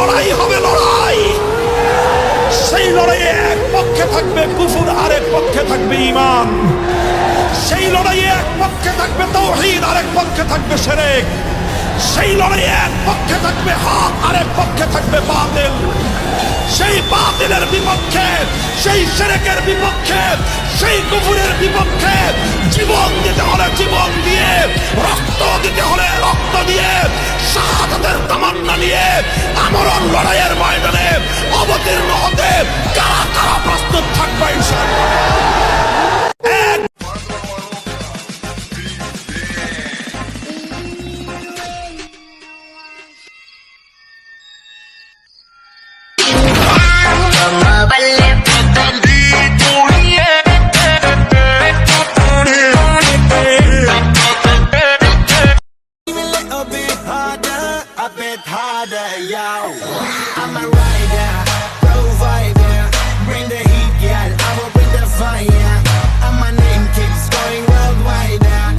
লড়াই হবে, লড়াই। সেই লড়াইয়ে এক পক্ষে থাকবে কুফর, আরেক পক্ষে থাকবে ঈমান। সেই লড়াইয়ে এক পক্ষে থাকবে তাওহীদ, আরেক পক্ষে থাকবে শিরক। সেই লড়াইয়ে এক পক্ষে থাকবে হক, আরেক পক্ষে থাকবে বাতিল। সেই বাতিলের বিপক্ষে, সেই শিরকের বিপক্ষে, সেই কুফরের বিপক্ষে জীবন দিতে হলে জীবন দিয়ে, রক্ত দিতে হলে রক্ত দিয়ে, শাহাদাতের তামান্না নিয়ে আমরণ লড়াইয়ের ময়দানে অবতীর্ণ হতে কারা কারা প্রস্তুত থাকবে ইনশাআল্লাহ। I'm a rider, provider, bring the heat, girl. I will bring the fire, and my name keeps going worldwide.